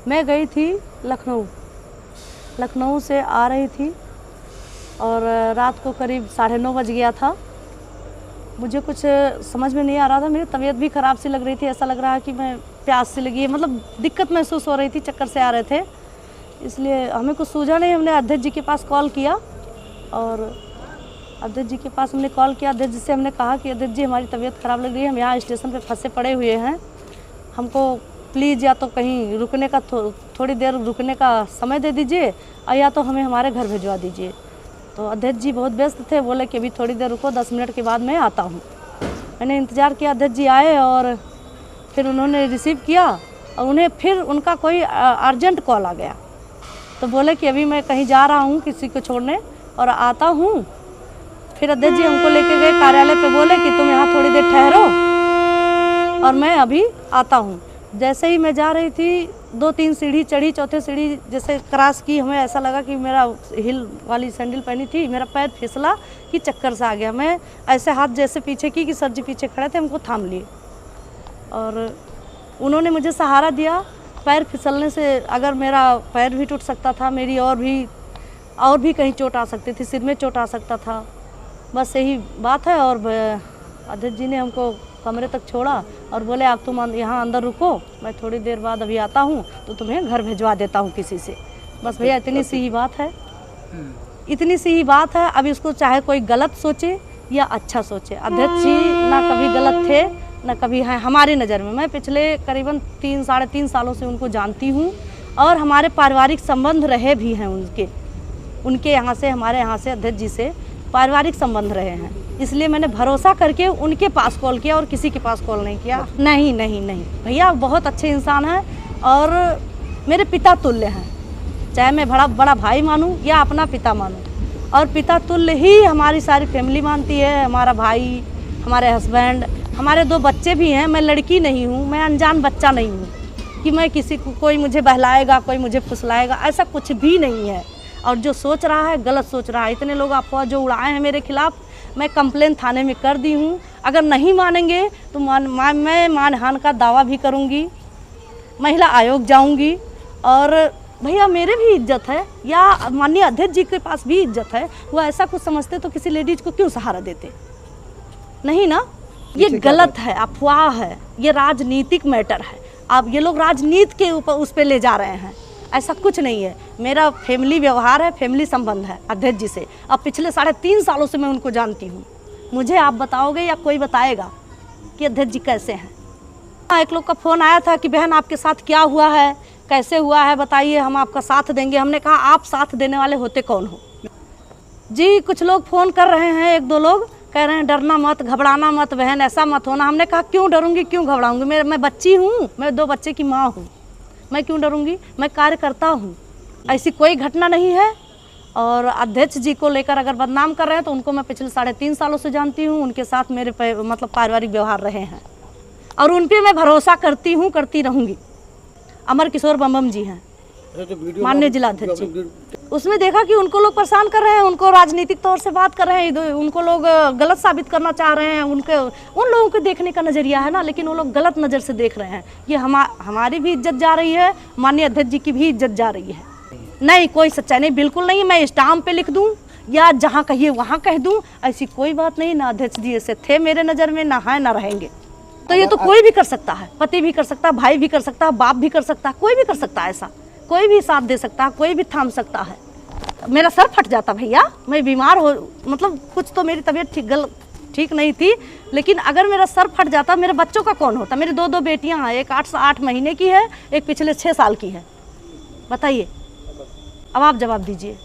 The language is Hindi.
मैं गई थी लखनऊ से आ रही थी और रात को करीब 9:30 बज गया था। मुझे कुछ समझ में नहीं आ रहा था, मेरी तबीयत भी ख़राब सी लग रही थी, ऐसा लग रहा है कि मैं प्यास सी लगी है, मतलब दिक्कत महसूस हो रही थी, चक्कर से आ रहे थे, इसलिए हमें कुछ सूझा नहीं। हमने अध्यक्ष जी के पास कॉल किया और अध्यक्ष जी के पास हमने कॉल किया। अध्यक्ष जी से हमने कहा कि अध्यक्ष जी हमारी तबीयत ख़राब लग रही है, हम यहाँ स्टेशन पे फंसे पड़े हुए हैं, हमको प्लीज़ या तो कहीं रुकने का थोड़ी देर रुकने का समय दे दीजिए और या तो हमें हमारे घर भिजवा दीजिए। तो अध्यक्ष जी बहुत व्यस्त थे, बोले कि अभी थोड़ी देर रुको, 10 मिनट के बाद मैं आता हूँ। मैंने इंतज़ार किया, अध्यक्ष जी आए और फिर उन्होंने रिसीव किया और उन्हें फिर उनका कोई अर्जेंट कॉल आ गया, तो बोले कि अभी मैं कहीं जा रहा हूँ किसी को छोड़ने और आता हूँ। फिर अध्यक्ष जी हमको लेके गए कार्यालय पे, बोले कि तुम यहाँ थोड़ी देर ठहरो और मैं अभी आता हूँ। जैसे ही मैं जा रही थी 2-3 सीढ़ी चढ़ी, चौथे सीढ़ी जैसे क्रॉस की, हमें ऐसा लगा कि मेरा हिल वाली सैंडल पहनी थी, मेरा पैर फिसला कि चक्कर सा आ गया। मैं ऐसे हाथ जैसे पीछे की कि सर जी पीछे खड़े थे, हमको थाम लिए और उन्होंने मुझे सहारा दिया। पैर फिसलने से अगर मेरा पैर भी टूट सकता था, मेरी और भी कहीं चोट आ सकती थी, सिर में चोट आ सकता था, बस यही बात है। और अध्यक्ष जी ने हमको कमरे तक छोड़ा और बोले आप तुम यहाँ अंदर रुको, मैं थोड़ी देर बाद अभी आता हूँ तो तुम्हें घर भिजवा देता हूँ किसी से। बस भैया इतनी सी ही बात है, इतनी सी ही बात है। अब इसको चाहे कोई गलत सोचे या अच्छा सोचे, अध्यक्ष जी ना कभी गलत थे ना कभी हैं हमारी नज़र में। मैं पिछले करीबन 3-3.5 सालों से उनको जानती हूँ और हमारे पारिवारिक संबंध रहे भी हैं उनके यहाँ से, हमारे यहाँ से अध्यक्ष जी से पारिवारिक संबंध रहे हैं, इसलिए मैंने भरोसा करके उनके पास कॉल किया और किसी के पास कॉल नहीं किया। नहीं भैया बहुत अच्छे इंसान हैं और मेरे पिता तुल्य हैं, चाहे मैं बड़ा भाई मानूं या अपना पिता मानूं, और पिता तुल्य ही हमारी सारी फैमिली मानती है। हमारा भाई, हमारे हस्बैंड, हमारे 2 बच्चे भी हैं। मैं लड़की नहीं हूँ, मैं अनजान बच्चा नहीं हूँ कि मैं किसी को कोई मुझे बहलाएगा, कोई मुझे फुसलाएगा, ऐसा कुछ भी नहीं है। और जो सोच रहा है गलत सोच रहा है। इतने लोग अफवाह जो उड़ाए हैं मेरे खिलाफ़, मैं कंप्लेन थाने में कर दी हूँ। अगर नहीं मानेंगे तो मैं मानहानि का दावा भी करूँगी, महिला आयोग जाऊँगी। और भैया मेरे भी इज्जत है या माननीय अध्यक्ष जी के पास भी इज्जत है, वो ऐसा कुछ समझते तो किसी लेडीज को क्यों सहारा देते? नहीं ना, ये गलत है, अफवाह है, ये राजनीतिक मैटर है। अब ये लोग राजनीति के ऊपर उस पर ले जा रहे हैं, ऐसा कुछ नहीं है। मेरा फैमिली व्यवहार है, फैमिली संबंध है अध्यक्ष जी से। अब पिछले 3.5 सालों से मैं उनको जानती हूँ। मुझे आप बताओगे या कोई बताएगा कि अध्यक्ष जी कैसे हैं? एक लोग का फ़ोन आया था कि बहन आपके साथ क्या हुआ है, कैसे हुआ है बताइए, हम आपका साथ देंगे। हमने कहा आप साथ देने वाले होते कौन हो जी? कुछ लोग फ़ोन कर रहे हैं, 1-2 लोग कह रहे हैं डरना मत, घबराना मत बहन, ऐसा मत होना। हमने कहा क्यों डरूंगी, क्यों घबराऊंगी? मैं बच्ची हूँ, मैं 2 बच्चे की माँ हूँ, मैं क्यों डरूंगी? मैं कार्य करता हूँ, ऐसी कोई घटना नहीं है। और अध्यक्ष जी को लेकर अगर बदनाम कर रहे हैं तो उनको मैं पिछले 3.5 सालों से जानती हूँ, उनके साथ मेरे मतलब पारिवारिक व्यवहार रहे हैं और उन पर मैं भरोसा करती हूँ, करती रहूँगी। अमर किशोर बम जी हैं माननीय जिला अध्यक्ष जी, उसमें देखा कि उनको लोग परेशान कर रहे हैं, उनको राजनीतिक तौर से बात कर रहे हैं, उनको लोग गलत साबित करना चाह रहे हैं। उन लोगों के देखने का नज़रिया है ना, लेकिन वो लोग गलत नज़र से देख रहे हैं। ये हमारी भी इज्जत जा रही है, माननीय अध्यक्ष जी की भी इज्जत जा रही है। नहीं, कोई सच्चाई नहीं, बिल्कुल नहीं। मैं स्टाम्प पे लिख दूँ या जहाँ कहिए वहाँ कह दूँ, ऐसी कोई बात नहीं। ना अध्यक्ष जी ऐसे थे मेरे नज़र में, ना है ना रहेंगे। तो ये तो कोई भी कर सकता है, पति भी कर सकता है, भाई भी कर सकता है, बाप भी कर सकता है, कोई भी कर सकता है, ऐसा कोई भी साथ दे सकता है, कोई भी थाम सकता है। मेरा सर फट जाता भैया, मैं बीमार हो, मतलब कुछ तो मेरी तबीयत ठीक नहीं थी, लेकिन अगर मेरा सर फट जाता मेरे बच्चों का कौन होता? मेरी 2 बेटियां हैं, एक 8 महीने की है, एक पिछले 6 साल की है। बताइए, अब आप जवाब दीजिए।